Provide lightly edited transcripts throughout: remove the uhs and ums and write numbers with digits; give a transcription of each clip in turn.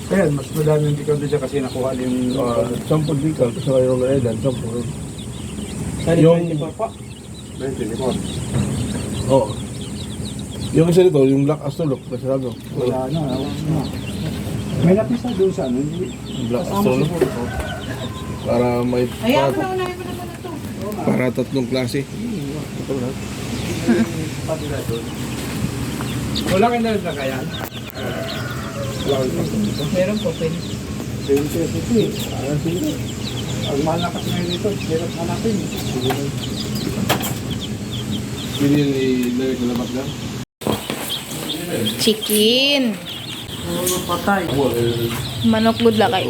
Ayan, mas madami yung decal dyan kasi nakuha yung... 10 decal, kasi ngayon na yan, 10. yung... Yung- 24 po. 24. Oo. Yung isa nito, yung Black Astrolog, nasarado. Wala na, wala na. May napisa doon sa ano, hindi... Black Kasama Astrolog. siguro. Para may... Ayan mo na, unahin mo naman ito. Para 3 klase. Ito na. Patila doon. Wala kayo na kaya? Wala kayo dito. Meron po, pwede. 20 pesos ito eh. Sige. Ang mahal na kasi ngayon dito, hirap hanapin. Pwede yung ilagay sa labas lang. Chicken. Patay. Manok budla kay.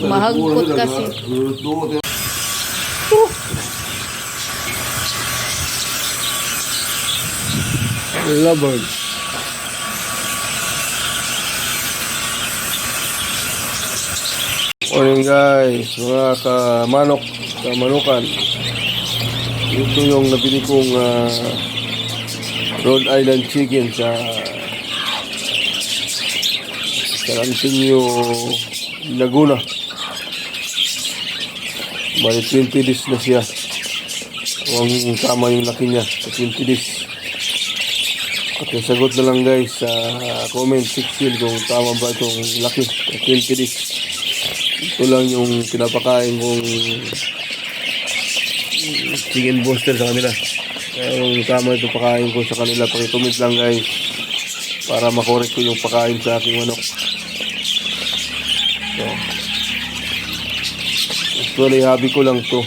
Mahagpot kasi. Lovebird. Morning guys, mga kamanok, kamanukan. Ito yung nabili kong Rhode Island chicken sa Antonio, Laguna. Bali 20 days na siya. Huwag tama yung laki niya sa 20 days. At yung sagot na lang guys sa comment section kung tama ba itong laki sa 20 days. Ito lang yung pinapakain kong chicken booster sa kanila. Kaya yung tama ito pakain ko sa kanila, pakicomment lang guys para makorek ko yung pakain sa aking manok. So, actually hobby ko lang to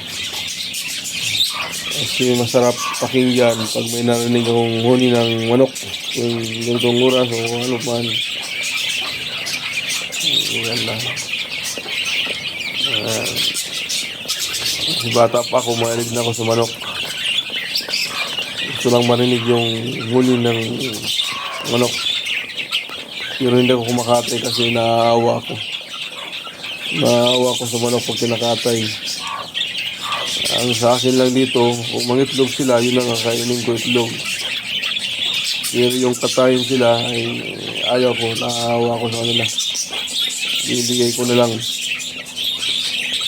kasi masarap pakinggan pag may narinig akong huni ng manok yung ganitong oras o ano man. Yan lang. Kasi bata pa ako, mahilig na ako sa manok. Gusto lang marinig yung huni ng manok. Pero hindi ako kumakatay kasi naaawa ako. Naaawa ako sa manok pag kinakatay. Ang sa akin lang dito, kung mangitlog sila, yun ang kakainin ko itlog. Pero yung katayin sila, ay ayaw ko, naaawa ko sa kanila. Ibigay ko na lang.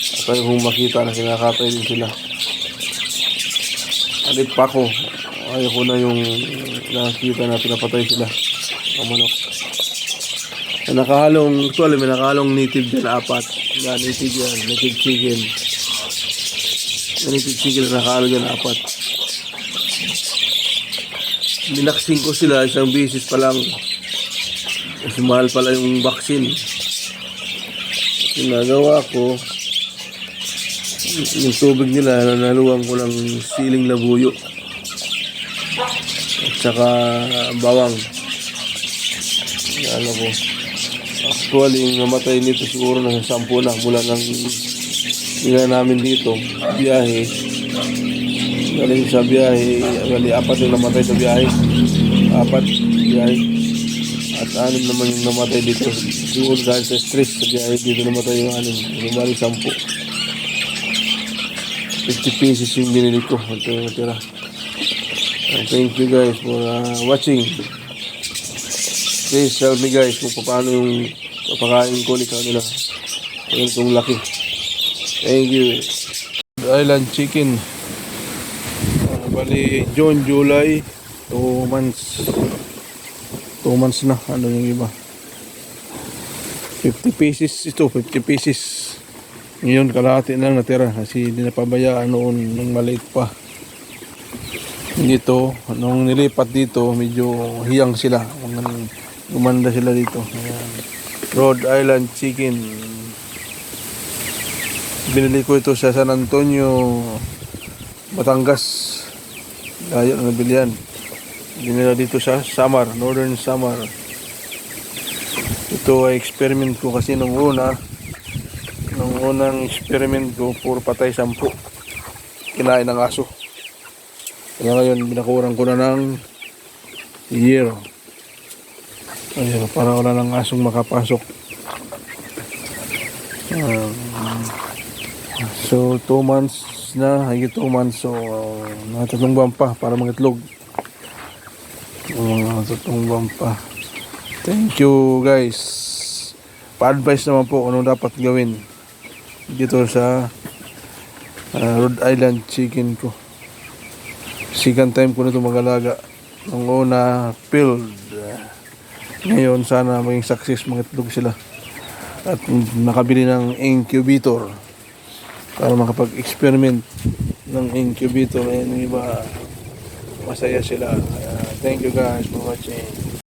At ayaw kong makita na kinakatay din sila. Alit pa ko. Ayaw ko na yung nakita na pinapatay sila. Ang manok. Nakahalong, actually may nakahalong native dyan, 4. Yan, native yan, native chicken. Native chicken na nakahalong dyan, 4. Binaksin ko sila isang beses pa lang. Kasi mahal pala yung vaccine. Ginagawa ko, yung tubig nila, naluwang ko ng siling labuyo. At saka bawang. Ano ko. Actually, yung namatay nito siguro na 10 na mula ng nila namin dito. Biyahe. Galing sa biyahe. Gali 4 yung namatay sa biyahe. 4 biyahe. At 6 naman yung namatay dito. Siguro dahil sa stress sa biyahe dito namatay yung 6. Bali 10. 50 pieces yung binili ko. Ito yung natira. Thank you guys for watching. Please help me guys kung paano yung papakain ko ulit kanila. Itong laki. Thank you. Island chicken. Bali June, July 2 months. 2 months na. Ano yung iba? 50 pieces ito. 50 pieces. Ngayon kalahati na lang natira kasi hindi napabayaan noon nung maliit pa. Dito, nung nilipat dito, medyo hiyang sila. Gumanda sila dito. Ayan. Rhode Island chicken. Binili ko ito sa San Antonio, Batangas. Layo na nabili yan. Binila dito sa Samar, Northern Samar. Ito ay experiment ko kasi nung unang experiment ko, puro patay 10. Kinain ng aso. Kaya ngayon, binakurang ko na ng year. Ayan, para wala ng asong makapasok. So, 2 months na, higit 2 months. So, mga 3 buwan pa para mangitlog. 3 buwan pa. Thank you guys. pa-advise naman po kung anong dapat gawin dito sa Rhode Island chicken ko. Second time ko nito mag-alaga. Nung una, failed. Ngayon, sana maging success, mga itlog sila. At nakabili ng incubator para makapag-experiment ng incubator. Ayan, yung iba, masaya sila. Thank you guys for watching.